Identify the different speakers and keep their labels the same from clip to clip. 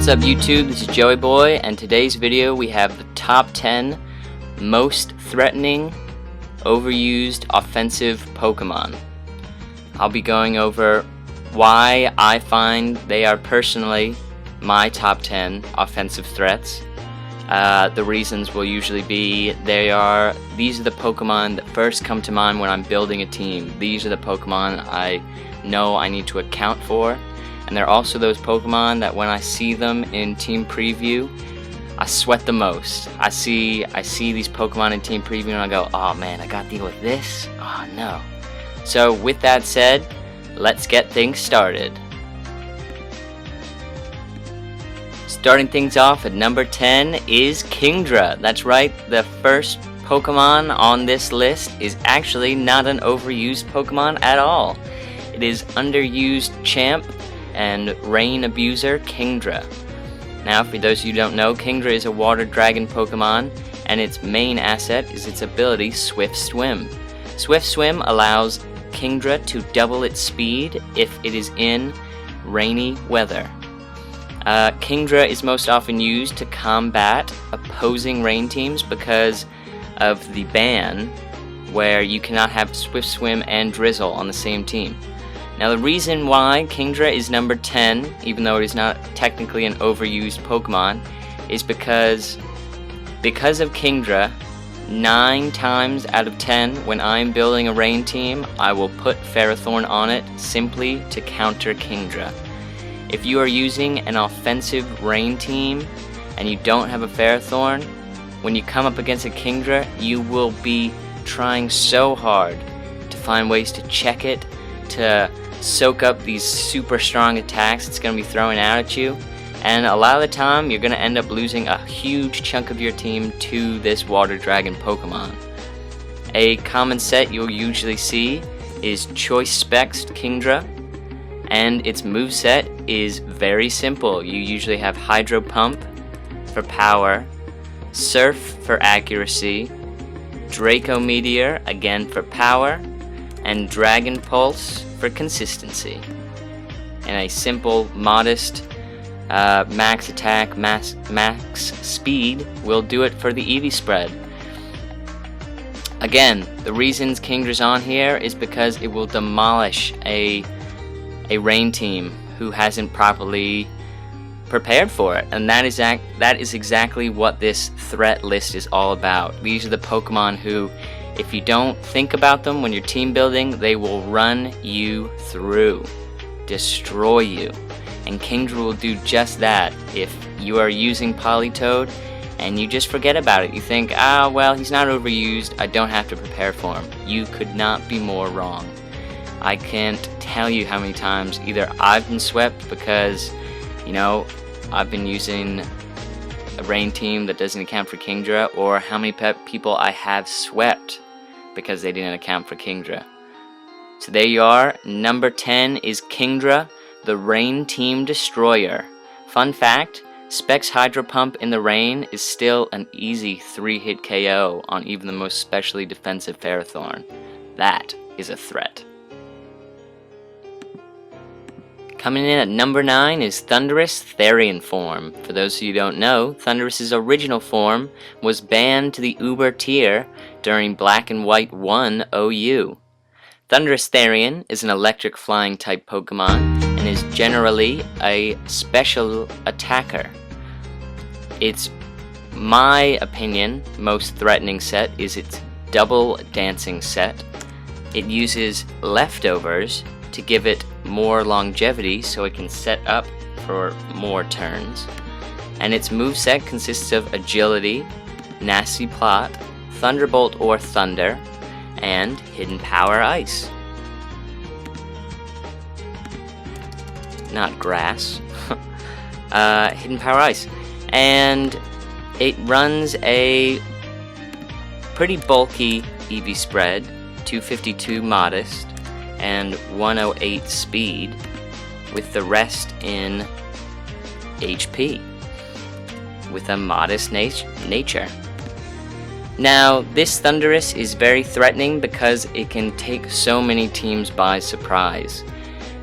Speaker 1: What's up YouTube, this is Joey Boy, and today's video we have the top 10 most threatening, overused offensive Pokemon. I'll be going over why I find they are personally my top 10 offensive threats. The reasons will usually be these are the Pokemon that first come to mind when I'm building a team. These are the Pokemon I know I need to account for. And they're also those Pokemon that when I see them in Team Preview, I sweat the most. I see these Pokemon in Team Preview and I go, oh man, I gotta deal with this? Oh no. So with that said, let's get things started. Starting things off at number 10 is Kingdra. That's right, the first Pokemon on this list is actually not an overused Pokemon at all. It is underused champ and rain abuser Kingdra. Now, for those of you who don't know, Kingdra is a water dragon Pokemon, and its main asset is its ability Swift Swim. Swift Swim allows Kingdra to double its speed if it is in rainy weather. Kingdra is most often used to combat opposing rain teams because of the ban where you cannot have Swift Swim and Drizzle on the same team. Now the reason why Kingdra is number 10, even though it is not technically an overused Pokemon, is because of Kingdra, 9 times out of 10 when I'm building a rain team, I will put Ferrothorn on it simply to counter Kingdra. If you are using an offensive rain team and you don't have a Ferrothorn, when you come up against a Kingdra, you will be trying so hard to find ways to check it, to soak up these super strong attacks it's going to be throwing out at you, and a lot of the time you're going to end up losing a huge chunk of your team to this water dragon Pokemon. A common set you'll usually see is Choice Specs Kingdra, and its moveset is very simple. You usually have Hydro Pump for power, Surf for accuracy, Draco Meteor again for power, and Dragon Pulse for consistency. And a simple, modest max attack, max speed will do it for the EV spread. Again, the reasons Kingdra's on here is because it will demolish a rain team who hasn't properly prepared for it, and that is exactly what this threat list is all about. These are the Pokemon who, if you don't think about them when you're team building, they will run you through, destroy you. And Kingdra will do just that if you are using Politoed and you just forget about it. You think, well, he's not overused, I don't have to prepare for him. You could not be more wrong. I can't tell you how many times either I've been swept because, I've been using a rain team that doesn't account for Kingdra, or how many people I have swept because they didn't account for Kingdra. So there you are, number 10 is Kingdra, the Rain Team Destroyer. Fun fact, Specs Hydro Pump in the rain is still an easy 3-hit KO on even the most specially defensive Ferrothorn. That is a threat. Coming in at number 9 is Thundurus Therian form. For those of you who don't know, Thundurus' original form was banned to the Uber tier during Black and White 1 OU. Thundurus Therian is an electric flying type Pokemon and is generally a special attacker. Its, my opinion, most threatening set is its double dancing set. It uses leftovers to give it more longevity so it can set up for more turns. And its moveset consists of Agility, Nasty Plot, Thunderbolt or Thunder, and Hidden Power Ice. Not Grass. Hidden Power Ice. And it runs a pretty bulky EV spread, 252 modest, and 108 speed, with the rest in HP, with a modest nature. Now, this Thundurus is very threatening because it can take so many teams by surprise.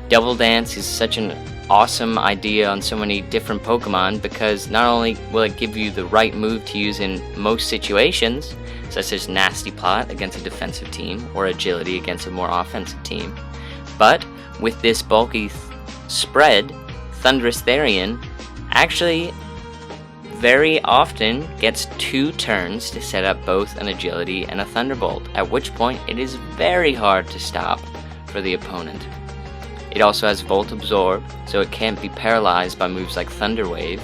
Speaker 1: Double Dance is such an awesome idea on so many different Pokemon, because not only will it give you the right move to use in most situations, such as Nasty Plot against a defensive team or Agility against a more offensive team, but with this bulky spread, Thundurus Therian actually very often gets 2 turns to set up both an Agility and a Thunderbolt, at which point it is very hard to stop for the opponent. It also has Volt Absorb, so it can't be paralyzed by moves like Thunder Wave.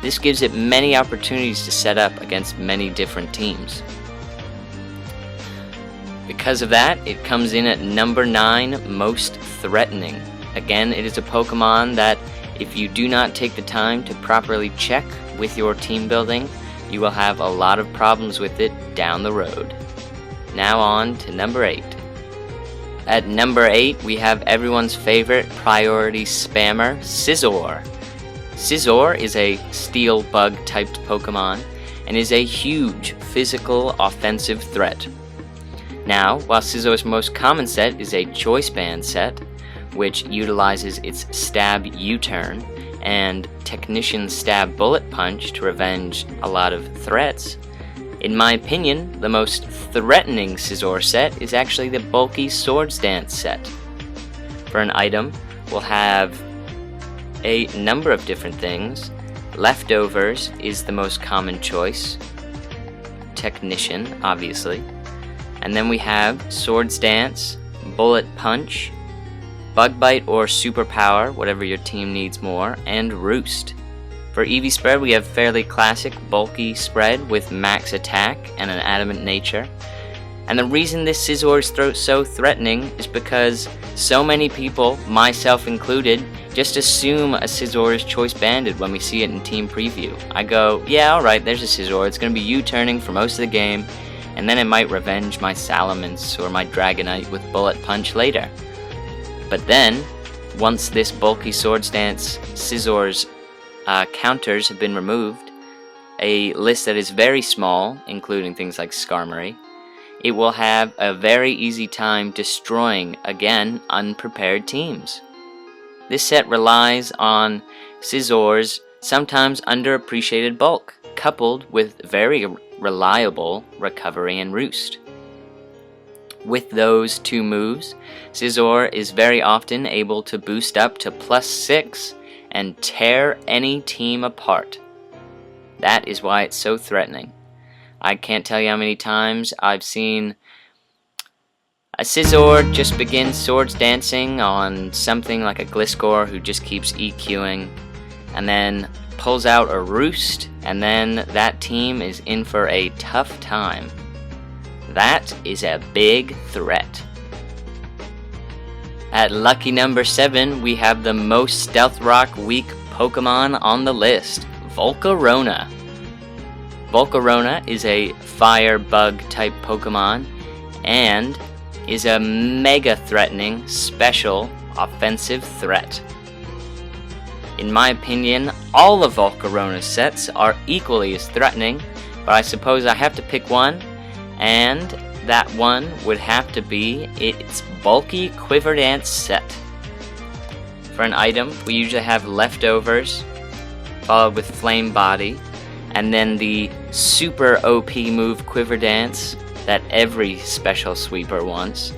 Speaker 1: This gives it many opportunities to set up against many different teams. Because of that, it comes in at number 9, most threatening. Again, it is a Pokemon that if you do not take the time to properly check with your team building, you will have a lot of problems with it down the road. Now on to number 8. At number 8, we have everyone's favorite priority spammer, Scizor. Scizor is a Steel Bug typed Pokemon and is a huge physical offensive threat. Now, while Scizor's most common set is a Choice Band set, which utilizes its Stab U-turn and Technician Stab Bullet Punch to revenge a lot of threats, in my opinion, the most threatening Scizor set is actually the bulky Swords Dance set. For an item, we'll have a number of different things. Leftovers is the most common choice. Technician, obviously. And then we have Swords Dance, Bullet Punch, Bug Bite or Superpower, whatever your team needs more, and Roost. For EV Spread, we have fairly classic, bulky Spread with max attack and an adamant nature. And the reason this Scizor is so threatening is because so many people, myself included, just assume a Scizor is Choice Banded when we see it in Team Preview. I go, yeah, alright, there's a Scizor, it's going to be U-turning for most of the game, and then it might revenge my Salamence or my Dragonite with Bullet Punch later. But then, once this bulky Swords Dance Scizor's counters have been removed, a list that is very small, including things like Skarmory, it will have a very easy time destroying, again, unprepared teams. This set relies on Scizor's sometimes underappreciated bulk, coupled with very reliable recovery and roost. With those 2 moves, Scizor is very often able to boost up to +6 and tear any team apart. That is why it's so threatening. I can't tell you how many times I've seen a Scizor just begin Swords Dancing on something like a Gliscor who just keeps EQing, and then pulls out a Roost, and then that team is in for a tough time. That is a big threat. At lucky number 7, we have the most Stealth Rock weak Pokemon on the list, Volcarona. Volcarona is a Fire Bug type Pokemon and is a mega threatening special offensive threat. In my opinion, all of Volcarona's sets are equally as threatening, but I suppose I have to pick one, and that one would have to be its bulky Quiver Dance set. For an item, we usually have Leftovers, followed with Flame Body, and then the super OP move Quiver Dance that every special sweeper wants,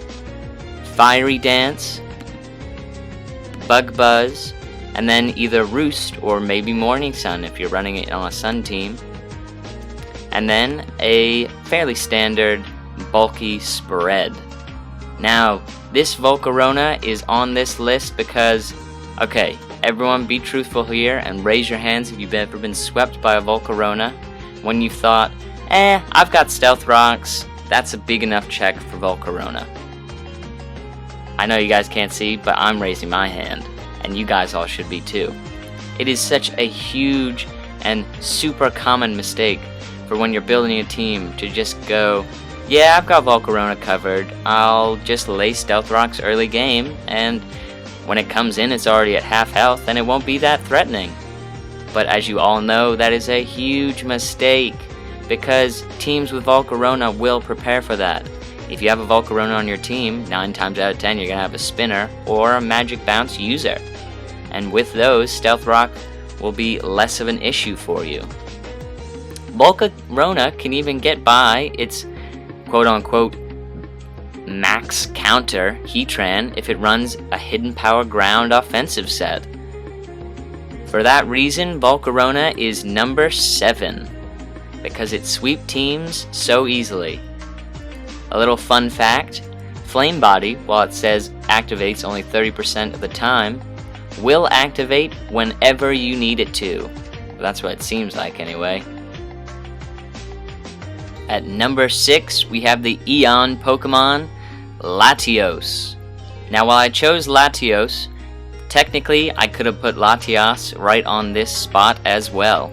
Speaker 1: Fiery Dance, Bug Buzz, and then either Roost or maybe Morning Sun if you're running it on a Sun team, and then a fairly standard bulky Spread. Now, this Volcarona is on this list because, okay, everyone be truthful here and raise your hands if you've ever been swept by a Volcarona when you thought, I've got Stealth Rocks, that's a big enough check for Volcarona. I know you guys can't see, but I'm raising my hand, and you guys all should be too. It is such a huge and super common mistake for when you're building a team to just go, yeah, I've got Volcarona covered, I'll just lay Stealth Rocks early game, and when it comes in it's already at half health and it won't be that threatening. But as you all know, that is a huge mistake, because teams with Volcarona will prepare for that. If you have a Volcarona on your team, 9 times out of 10 you're going to have a Spinner or a Magic Bounce user. and with those, Stealth Rock will be less of an issue for you. Volcarona can even get by its quote-unquote max counter Heatran if it runs a Hidden Power Ground offensive set. For that reason, Volcarona is number 7, because it sweeps teams so easily. A little fun fact, Flame Body, while it says activates only 30% of the time, will activate whenever you need it to. That's what it seems like anyway. At number 6, we have the Eon Pokemon, Latios. Now while I chose Latios, technically I could have put Latios right on this spot as well.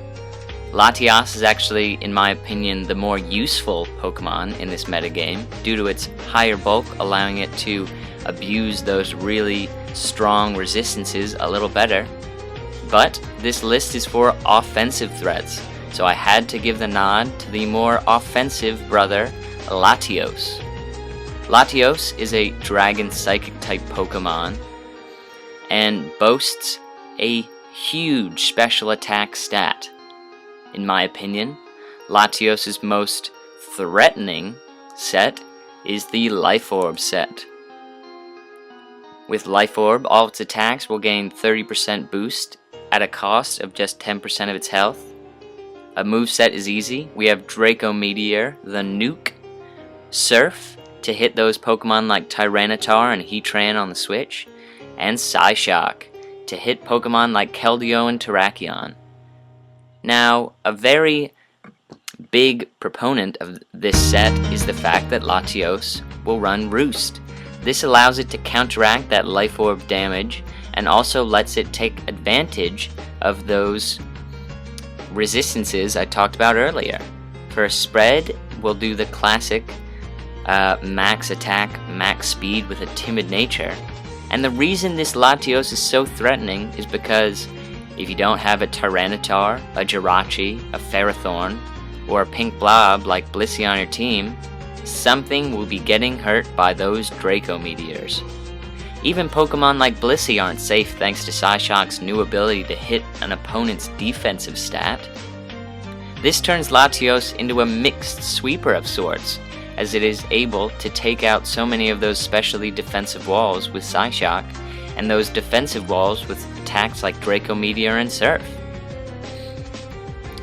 Speaker 1: Latios is actually, in my opinion, the more useful Pokemon in this metagame due to its higher bulk, allowing it to abuse those really strong resistances a little better. But this list is for offensive threats, so I had to give the nod to the more offensive brother, Latios. Latios is a Dragon Psychic type Pokemon and boasts a huge special attack stat. In my opinion, Latios' most threatening set is the Life Orb set. With Life Orb, all its attacks will gain 30% boost at a cost of just 10% of its health. A moveset is easy. We have Draco Meteor, the Nuke, Surf to hit those Pokemon like Tyranitar and Heatran on the Switch, and Psyshock to hit Pokemon like Keldeo and Terrakion. Now, a very big proponent of this set is the fact that Latios will run Roost. This allows it to counteract that Life Orb damage and also lets it take advantage of those resistances I talked about earlier. For a spread, we'll do the classic max attack, max speed with a timid nature. And the reason this Latios is so threatening is because if you don't have a Tyranitar, a Jirachi, a Ferrothorn, or a Pink Blob like Blissey on your team, something will be getting hurt by those Draco Meteors. Even Pokemon like Blissey aren't safe thanks to Psyshock's new ability to hit an opponent's defensive stat. This turns Latios into a mixed sweeper of sorts, as it is able to take out so many of those specially defensive walls with Psyshock, and those defensive walls with attacks like Draco Meteor and Surf.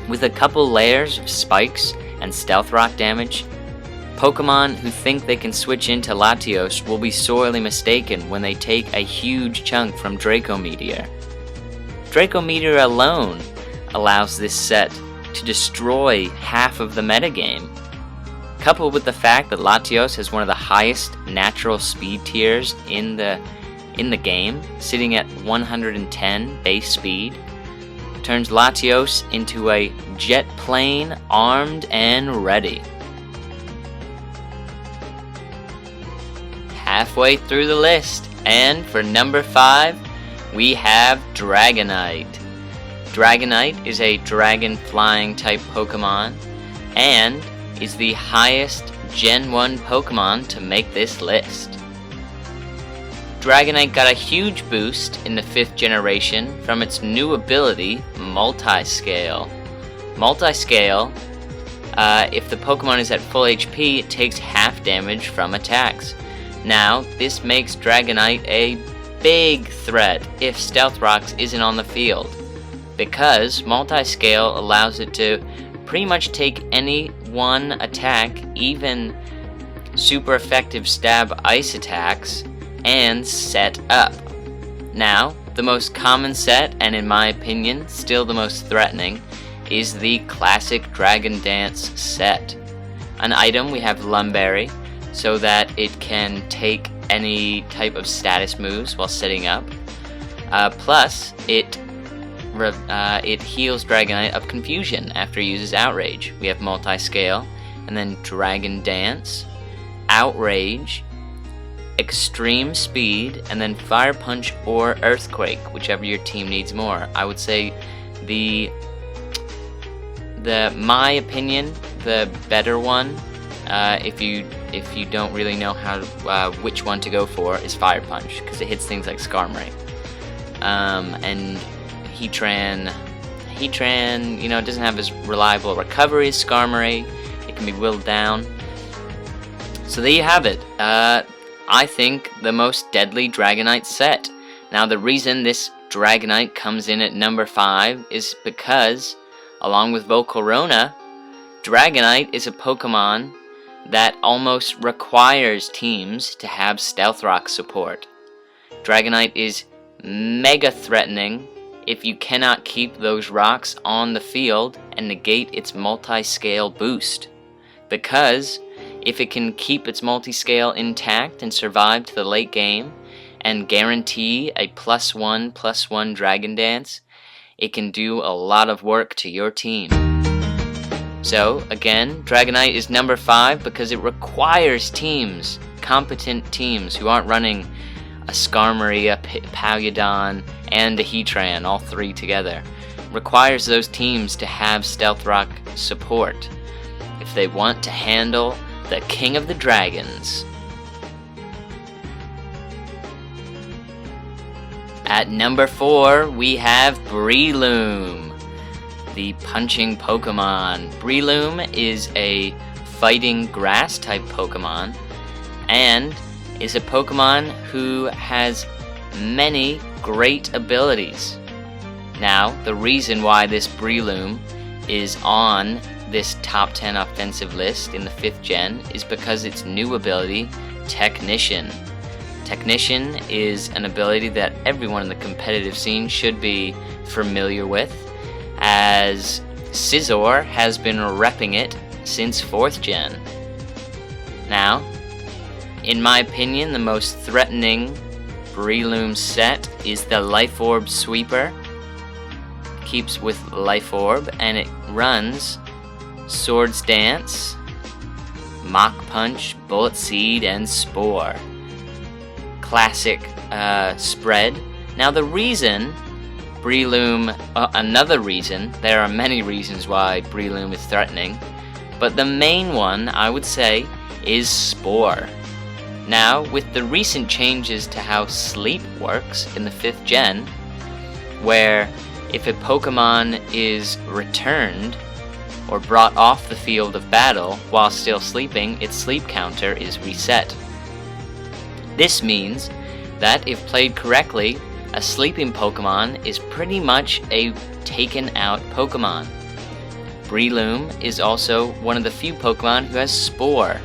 Speaker 1: With a couple layers of spikes and Stealth Rock damage, Pokemon who think they can switch into Latios will be sorely mistaken when they take a huge chunk from Draco Meteor. Draco Meteor alone allows this set to destroy half of the metagame. Coupled with the fact that Latios has one of the highest natural speed tiers in the game, sitting at 110 base speed, turns Latios into a jet plane armed and ready. Halfway through the list, and for number 5, we have Dragonite. Dragonite is a dragon flying type Pokemon, and is the highest Gen 1 Pokemon to make this list. Dragonite got a huge boost in the 5th generation from its new ability, Multiscale. Multiscale, if the Pokemon is at full HP, it takes half damage from attacks. Now, this makes Dragonite a big threat if Stealth Rocks isn't on the field, because Multiscale allows it to pretty much take any one attack, even super effective stab ice attacks, and set up. Now, the most common set, and in my opinion, still the most threatening, is the classic Dragon Dance set. An item, we have Lumberry, so that it can take any type of status moves while setting up. Plus, it heals Dragonite of Confusion after it uses Outrage. We have Multiscale, and then Dragon Dance, Outrage, Extreme Speed, and then Fire Punch or Earthquake, whichever your team needs more. I would say my opinion, the better one, if you don't really know how which one to go for, is Fire Punch, because it hits things like Skarmory. and Heatran, doesn't have as reliable recovery as Skarmory. It can be whittled down. So there you have it. I think the most deadly Dragonite set. Now the reason this Dragonite comes in at number 5 is because, along with Volcarona, Dragonite is a Pokemon that almost requires teams to have Stealth Rock support. Dragonite is mega threatening if you cannot keep those rocks on the field and negate its multi-scale boost. Because if it can keep its multi-scale intact and survive to the late game and guarantee a +1/+1 Dragon Dance, it can do a lot of work to your team. So, again, Dragonite is number 5 because it requires teams, competent teams who aren't running a Skarmory, a Palyodon, and a Heatran, all 3 together. Requires those teams to have Stealth Rock support if they want to handle the King of the Dragons. At number 4, we have Breloom, the punching Pokemon. Breloom is a fighting grass type Pokemon and is a Pokemon who has many great abilities. Now, the reason why this Breloom is on this top 10 offensive list in the 5th gen is because its new ability, Technician. Technician is an ability that everyone in the competitive scene should be familiar with, as Scizor has been repping it since 4th gen. Now, in my opinion, the most threatening Breloom set is the Life Orb Sweeper. Keeps with Life Orb, and it runs Swords Dance, Mach Punch, Bullet Seed, and Spore. Classic spread. Now the reason Breloom, another reason, there are many reasons why Breloom is threatening, but the main one, I would say, is Spore. Now, with the recent changes to how Sleep works in the 5th gen, where if a Pokemon is returned or brought off the field of battle while still sleeping, its sleep counter is reset. This means that if played correctly, a sleeping Pokemon is pretty much a taken out Pokemon. Breloom is also one of the few Pokemon who has Spore,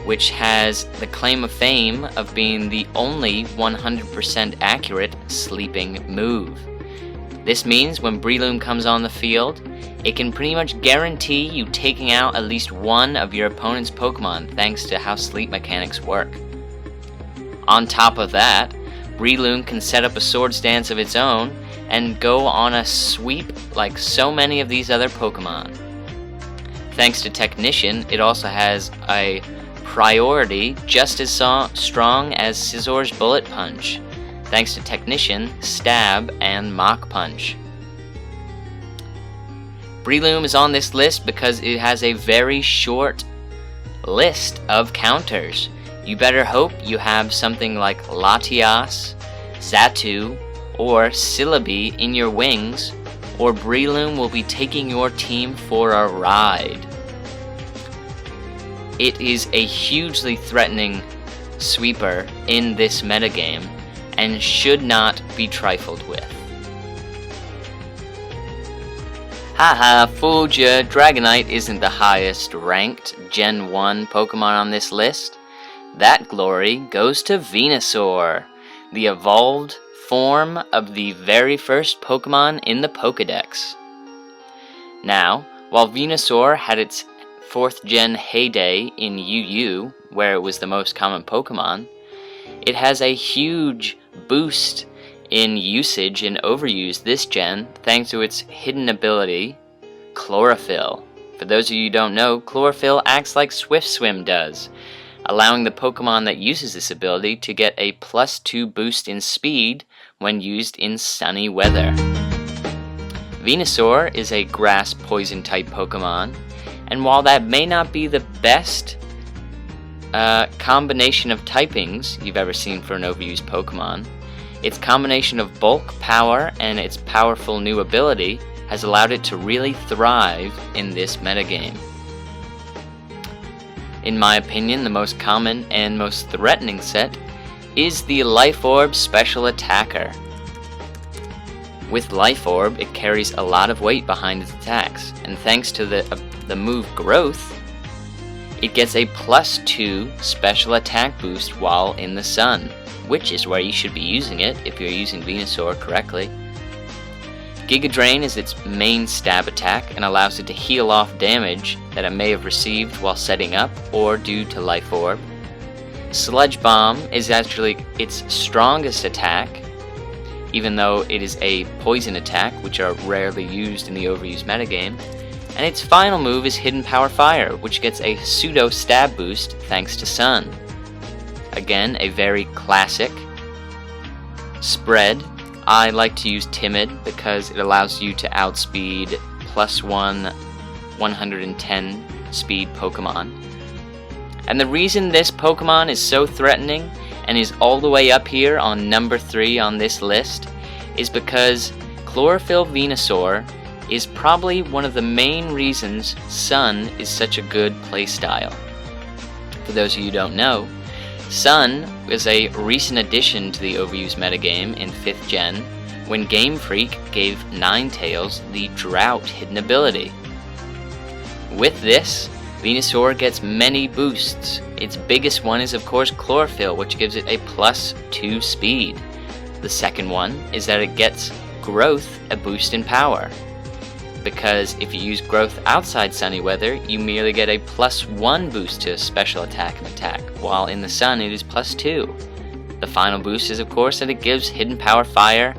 Speaker 1: which has the claim of fame of being the only 100% accurate sleeping move. This means when Breloom comes on the field, it can pretty much guarantee you taking out at least one of your opponent's Pokemon thanks to how sleep mechanics work. On top of that, Breloom can set up a Swords Dance of its own and go on a sweep like so many of these other Pokemon. Thanks to Technician, it also has a priority just as strong as Scizor's Bullet Punch, thanks to Technician, Stab, and Mach Punch. Breloom is on this list because it has a very short list of counters. You better hope you have something like Latios, Xatu, or Celebi in your wings, or Breloom will be taking your team for a ride. It is a hugely threatening sweeper in this metagame and should not be trifled with. Haha, fooled ya, Dragonite isn't the highest ranked Gen 1 Pokemon on this list. That glory goes to Venusaur, the evolved form of the very first Pokemon in the Pokédex. Now, while Venusaur had its 4th gen heyday in UU, where it was the most common Pokemon, it has a huge boost in usage and overuse this gen thanks to its hidden ability, Chlorophyll. For those of you who don't know, Chlorophyll acts like Swift Swim does, allowing the Pokemon that uses this ability to get a +2 boost in speed when used in sunny weather. Venusaur is a grass poison type Pokemon, and while that may not be the best combination of typings you've ever seen for an overused Pokemon, Its combination of bulk, power, and its powerful new ability has allowed it to really thrive in this metagame. In my opinion, the most common and most threatening set is the Life Orb Special Attacker. With Life Orb, it carries a lot of weight behind its attacks, and thanks to the move Growth, it gets a +2 special attack boost while in the sun, which is where you should be using it if you're using Venusaur correctly. Giga Drain is its main stab attack and allows it to heal off damage that it may have received while setting up or due to Life Orb. Sludge Bomb is actually its strongest attack, even though it is a poison attack, which are rarely used in the Overused metagame. And its final move is Hidden Power Fire, which gets a pseudo stab boost thanks to Sun. Again, a very classic spread. I like to use Timid because it allows you to outspeed +1 110 speed Pokemon. And the reason this Pokemon is so threatening and is all the way up here on number 3 on this list is because Chlorophyll Venusaur is probably one of the main reasons Sun is such a good playstyle. For those of you who don't know, Sun is a recent addition to the Overused metagame in 5th gen when Game Freak gave Ninetales the Drought hidden ability. With this, Venusaur gets many boosts. Its biggest one is of course Chlorophyll, which gives it a +2 speed. The second one is that it gets Growth, a boost in power. Because if you use Growth outside sunny weather, you merely get a +1 boost to special attack and attack, while in the sun it is +2. The final boost is of course that it gives Hidden Power Fire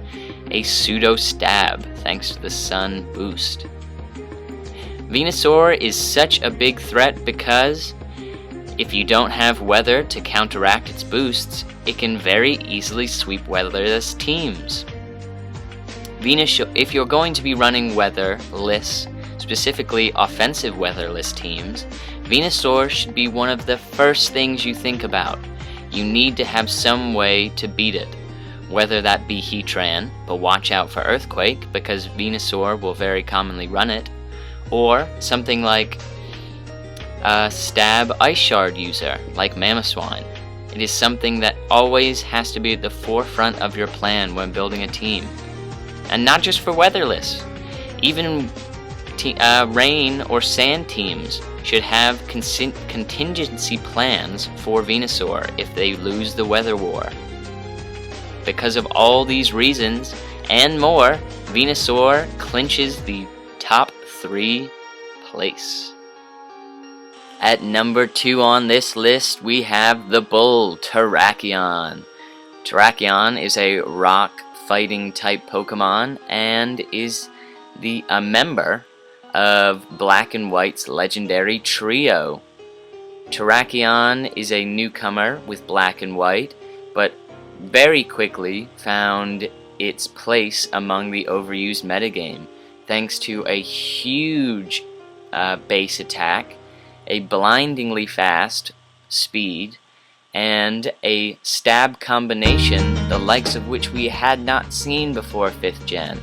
Speaker 1: a pseudo stab thanks to the sun boost. Venusaur is such a big threat because if you don't have weather to counteract its boosts, it can very easily sweep weatherless teams. If you're going to be running weatherless, specifically offensive weatherless teams, Venusaur should be one of the first things you think about. You need to have some way to beat it, whether that be Heatran, but watch out for Earthquake because Venusaur will very commonly run it, or something like a Stab Ice Shard user like Mamoswine. It is something that always has to be at the forefront of your plan when building a team. And not just for weatherless. Even rain or sand teams should have contingency plans for Venusaur if they lose the weather war. Because of all these reasons and more, Venusaur clinches the top 3 place. At number 2 on this list, we have the bull, Terrakion. Terrakion is a rock fighting type Pokemon and is a member of Black and White's legendary trio. Terrakion is a newcomer with Black and White, but very quickly found its place among the Overused metagame thanks to a huge base attack, a blindingly fast speed, and a stab combination, the likes of which we had not seen before 5th gen.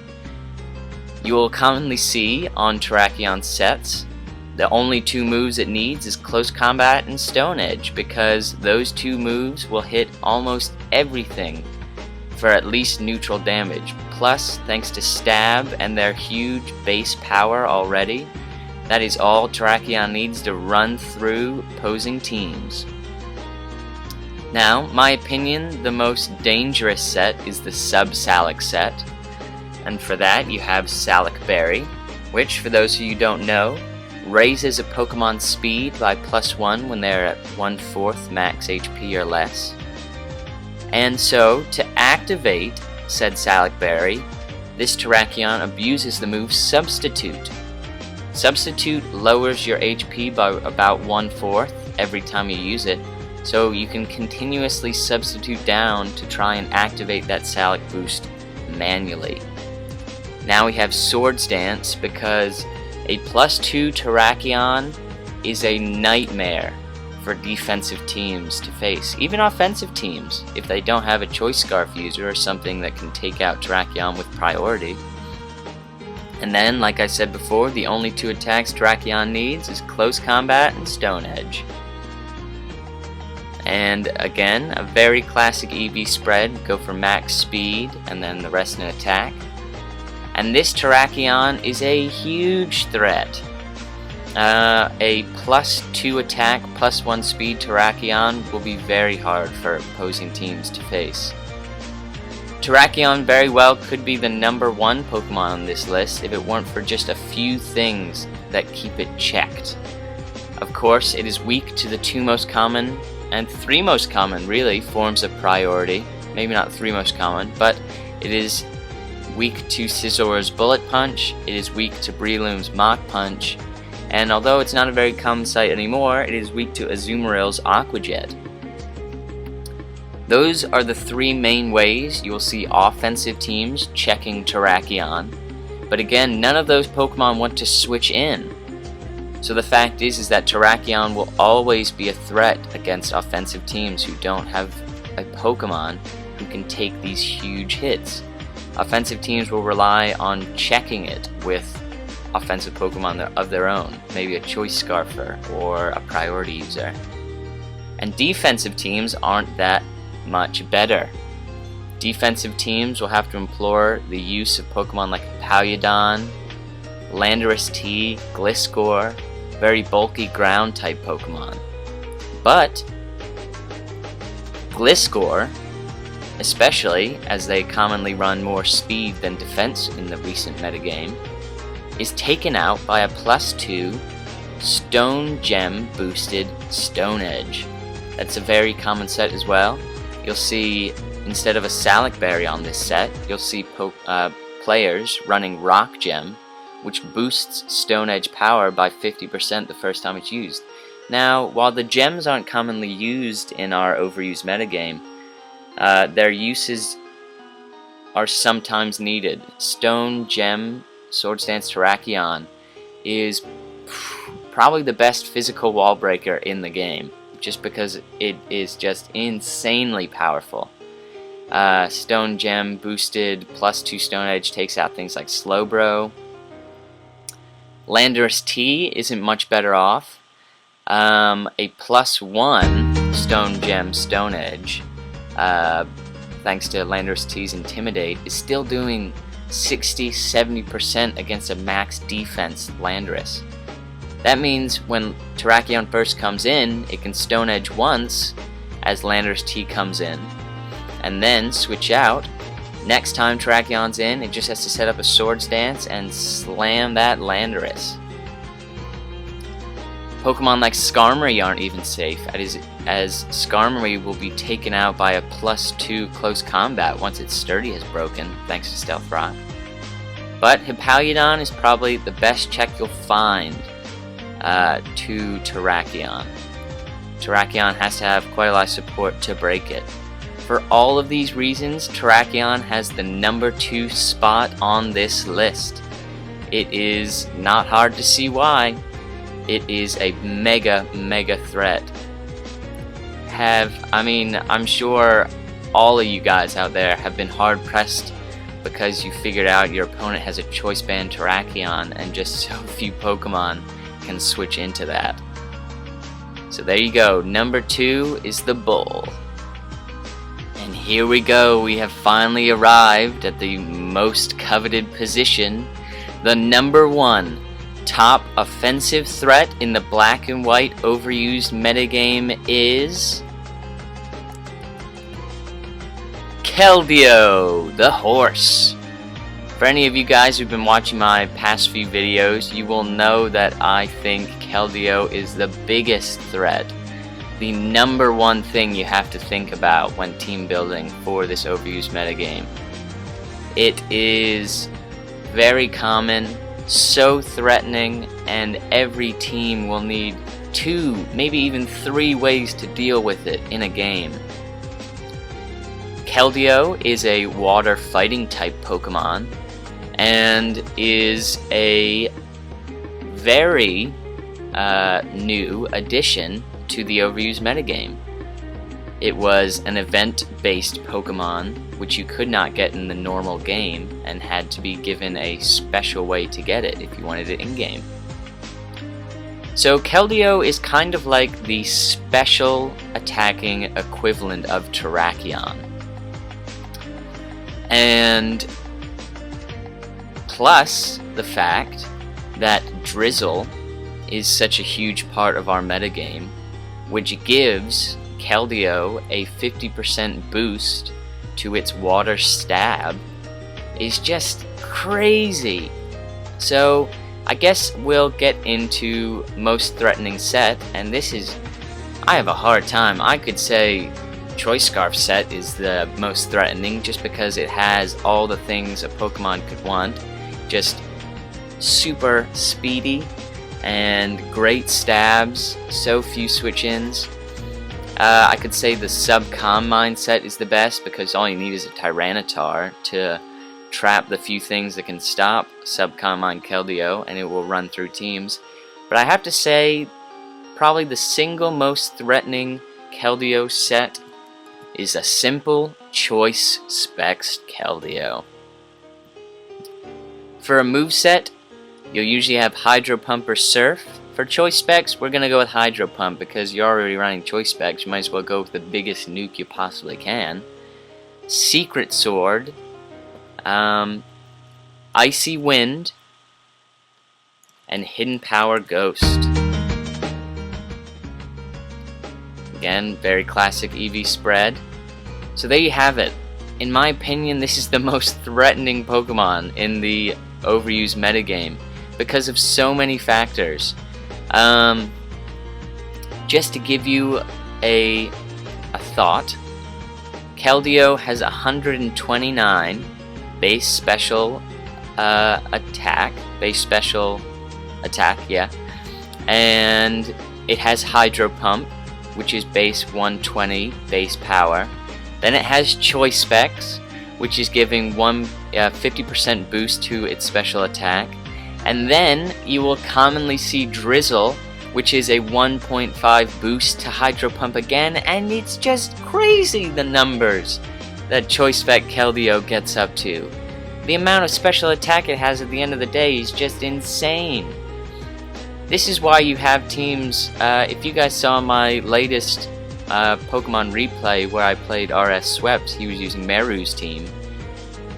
Speaker 1: You will commonly see on Terrakion sets, the only 2 moves it needs is Close Combat and Stone Edge, because those 2 moves will hit almost everything for at least neutral damage. Plus, thanks to Stab and their huge base power already, that is all Terrakion needs to run through opposing teams. Now, my opinion, the most dangerous set is the Sub-Salic set, and for that you have Salic Berry, which, for those of you who don't know, raises a Pokemon's speed by +1 when they're at 1/4 max HP or less. And so, to activate said Salic Berry, this Terrakion abuses the move Substitute. Substitute lowers your HP by about 1/4 every time you use it, so you can continuously substitute down to try and activate that Salic boost manually. Now we have Swords Dance because a +2 Terrakion is a nightmare for defensive teams to face, even offensive teams, if they don't have a Choice Scarf user or something that can take out Terrakion with priority. And then, like I said before, the only 2 attacks Terrakion needs is Close Combat and Stone Edge. And again, a very classic EV spread, go for max speed and then the rest in attack. And this Terrakion is a huge threat. A +2 attack, +1 speed Terrakion will be very hard for opposing teams to face. Terrakion very well could be the #1 Pokemon on this list if it weren't for just a few things that keep it checked. Of course, it is weak to the 2 most common and 3 most common, really, forms of priority. Maybe not 3 most common, but it is weak to Scizzor's Bullet Punch, it is weak to Breloom's Mach Punch, and although it's not a very common sight anymore, it is weak to Azumaril's Aqua Jet. Those are the 3 main ways you will see offensive teams checking Terrakion, but again, none of those Pokemon want to switch in. So the fact is that Terrakion will always be a threat against offensive teams who don't have a Pokemon who can take these huge hits. Offensive teams will rely on checking it with offensive Pokemon of their own, maybe a Choice Scarfer or a priority user. And defensive teams aren't that much better. Defensive teams will have to implore the use of Pokemon like Hippowdon, Landorus T, Gliscor, very bulky ground type Pokemon. But Gliscor, especially as they commonly run more speed than defense in the recent metagame, is taken out by a +2 Stone Gem boosted Stone Edge. That's a very common set as well. You'll see, instead of a Salic Berry on this set, you'll see players running Rock Gem, which boosts Stone Edge power by 50% the first time it's used. Now, while the gems aren't commonly used in our Overused metagame, their uses are sometimes needed. Stone Gem Swords Dance Terrakion is probably the best physical wall breaker in the game, just because it is just insanely powerful. Stone Gem boosted +2 Stone Edge takes out things like Slowbro. Landorus T isn't much better off. A +1 Stone Gem Stone Edge, thanks to Landorus T's Intimidate, is still doing 60-70% against a max defense Landorus. That means when Terrakion first comes in, it can Stone Edge once as Landorus T comes in, and then switch out. Next time Terrakion's in, it just has to set up a Swords Dance and slam that Landorus. Pokemon like Skarmory aren't even safe, as Skarmory will be taken out by a +2 Close Combat once its Sturdy has broken, thanks to Stealth Rock. But Hippowdon is probably the best check you'll find to Terrakion. Terrakion has to have quite a lot of support to break it. For all of these reasons, Terrakion has the #2 spot on this list. It is not hard to see why. It is a mega threat. I'm sure all of you guys out there have been hard pressed because you figured out your opponent has a choice band Terrakion and just so few Pokemon can switch into that. So there you go, #2 is the Bull. And here we go, we have finally arrived at the most coveted position. The #1 top offensive threat in the Black and White Overused metagame is Keldeo, the horse. For any of you guys who've been watching my past few videos, you will know that I think Keldeo is the biggest threat. The #1 thing you have to think about when team building for this Overused metagame. It is very common, so threatening, and every team will need 2, maybe even 3 ways to deal with it in a game. Keldeo is a water fighting type Pokemon and is a very new addition to the Overused Metagame. It was an event-based Pokemon, which you could not get in the normal game, and had to be given a special way to get it if you wanted it in-game. So Keldeo is kind of like the special attacking equivalent of Terrakion. And plus the fact that Drizzle is such a huge part of our metagame, which gives Keldeo a 50% boost to its water stab, is just crazy. So I guess we'll get into most threatening set, and this is, I have a hard time. I could say Choice Scarf set is the most threatening just because it has all the things a Pokemon could want. Just super speedy and great stabs, so few switch-ins. I could say the Sub-Calm mindset is the best because all you need is a Tyranitar to trap the few things that can stop Sub-Calm Mind Keldeo, and it will run through teams. But I have to say, probably the single most threatening Keldeo set is a simple Choice Specs Keldeo. For a moveset, you'll usually have Hydro Pump or Surf. For Choice Specs, we're going to go with Hydro Pump because you're already running Choice Specs. You might as well go with the biggest nuke you possibly can. Secret Sword, Icy Wind, and Hidden Power Ghost. Again, very classic EV spread. So there you have it. In my opinion, this is the most threatening Pokemon in the Overused metagame because of so many factors. Just to give you a thought, Keldeo has 129 base special attack, yeah, and it has Hydro Pump, which is base 120 base power. Then it has Choice Specs, which is giving 50% boost to its special attack. And then you will commonly see Drizzle, which is a 1.5 boost to Hydro Pump again, and it's just crazy the numbers that Choice Spec Keldeo gets up to. The amount of special attack it has at the end of the day is just insane. This is why you have teams, if you guys saw my latest Pokemon replay where I played RS Swept, he was using Meru's team.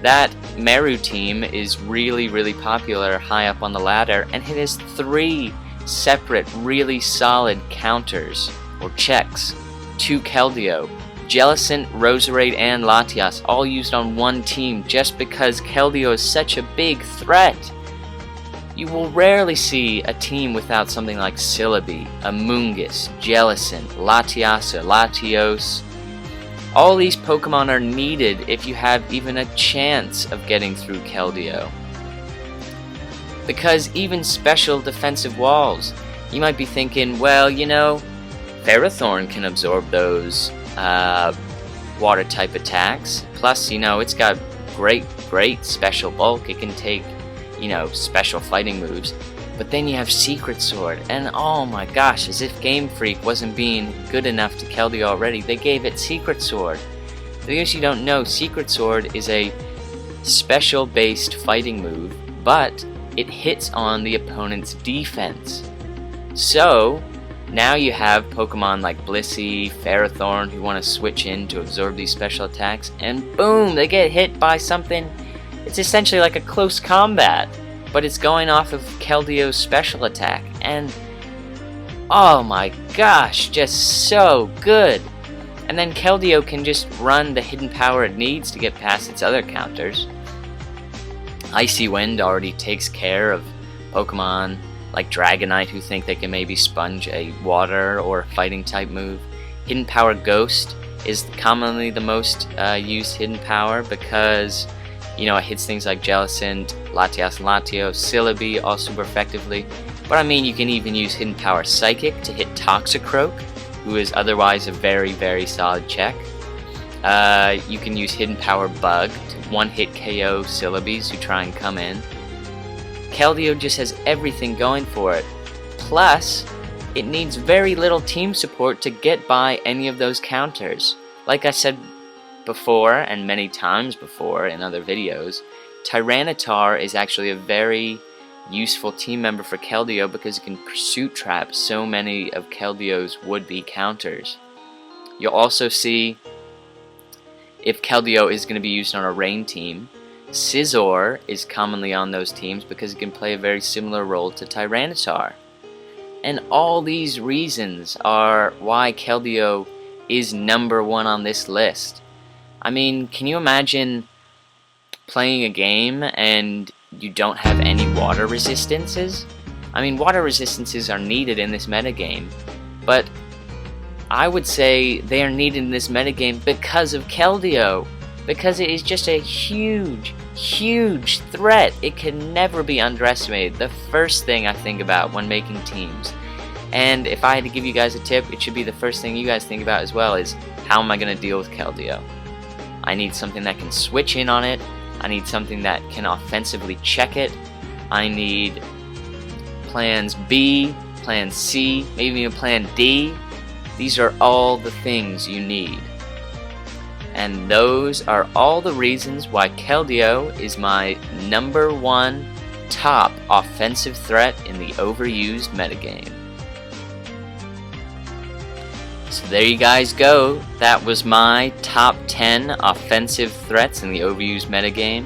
Speaker 1: That Meru team is really, really popular high up on the ladder, and it has 3 separate, really solid counters, or checks, to Keldeo. Jellicent, Roserade, and Latios all used on one team just because Keldeo is such a big threat. You will rarely see a team without something like Celebi, Amoonguss, Jellicent, Latios. All these Pokemon are needed if you have even a chance of getting through Keldeo. Because even special defensive walls, you might be thinking, well, you know, Ferrothorn can absorb those water type attacks. Plus, you know, it's got great special bulk. It can take, you know, special fighting moves. But then you have Secret Sword, and oh my gosh, as if Game Freak wasn't being good enough to Keldeo already, they gave it Secret Sword. For those you don't know, Secret Sword is a special based fighting move, but it hits on the opponent's defense. So now you have Pokemon like Blissey, Ferrothorn who want to switch in to absorb these special attacks, and boom, they get hit by something. It's essentially like a close combat, but it's going off of Keldeo's special attack, and oh my gosh, just so good. And then Keldeo can just run the hidden power it needs to get past its other counters. Icy Wind already takes care of Pokemon like Dragonite who think they can maybe sponge a water or fighting type move. Hidden Power Ghost is commonly the most used hidden power because, you know, it hits things like Jellicent, Latios, Celebi all super effectively. But I mean, you can even use Hidden Power Psychic to hit Toxicroak, who is otherwise a very, very solid check. You can use Hidden Power Bug to one-hit KO Celebes who try and come in. Keldeo just has everything going for it. Plus, it needs very little team support to get by any of those counters. Like I said before, and many times before in other videos, Tyranitar is actually a very useful team member for Keldeo because it can pursuit trap so many of Keldeo's would-be counters. You'll also see, if Keldeo is going to be used on a rain team, Scizor is commonly on those teams because it can play a very similar role to Tyranitar. And all these reasons are why Keldeo is number 1 on this list. I mean, can you imagine playing a game and you don't have any water resistances? I mean, water resistances are needed in this metagame, but I would say they are needed in this metagame because of Keldeo. Because it is just a huge, huge threat. It can never be underestimated. The first thing I think about when making teams. And if I had to give you guys a tip, it should be the first thing you guys think about as well, is how am I going to deal with Keldeo? I need something that can switch in on it. I need something that can offensively check it. I need plans B, plan C, maybe even plan D. These are all the things you need. And those are all the reasons why Keldeo is my number 1 top offensive threat in the Overused metagame. So there you guys go. That was my top 10 offensive threats in the Overused metagame.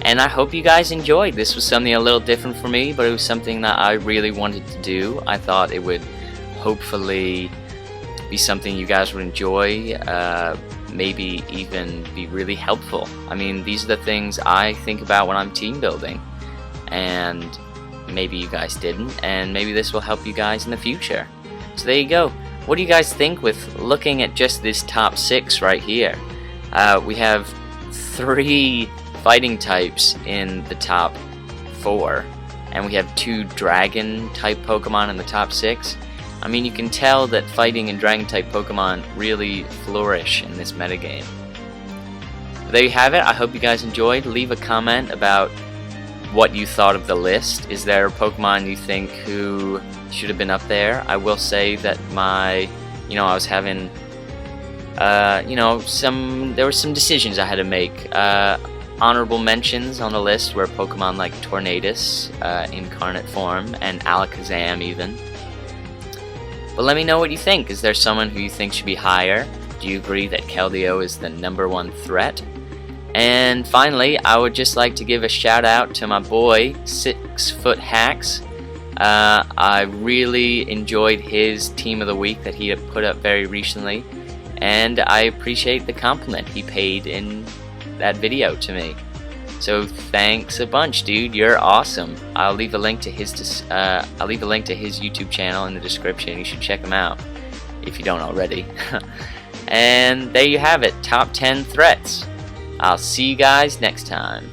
Speaker 1: And I hope you guys enjoyed. This was something a little different for me, but it was something that I really wanted to do. I thought it would hopefully be something you guys would enjoy. Maybe even be really helpful. I mean, these are the things I think about when I'm team building, and maybe you guys didn't, and maybe this will help you guys in the future. So there you go. What do you guys think with looking at just this top 6 right here? We have 3 fighting types in the top 4, and we have 2 dragon type Pokemon in the top 6. I mean, you can tell that fighting and dragon-type Pokemon really flourish in this metagame. But there you have it. I hope you guys enjoyed. Leave a comment about what you thought of the list. Is there a Pokemon you think who should have been up there? I will say that I was having, there were some decisions I had to make. Honorable mentions on the list were Pokemon like Tornadus, incarnate form, and Alakazam even. But let me know what you think. Is there someone who you think should be higher? Do you agree that Keldeo is the number 1 threat? And finally, I would just like to give a shout out to my boy, 6 Foot Hacks. I really enjoyed his Team of the Week that he had put up very recently, and I appreciate the compliment he paid in that video to me. So thanks a bunch, dude. You're awesome. I'll leave a link to his YouTube channel in the description. You should check him out if you don't already. And there you have it. Top 10 threats. I'll see you guys next time.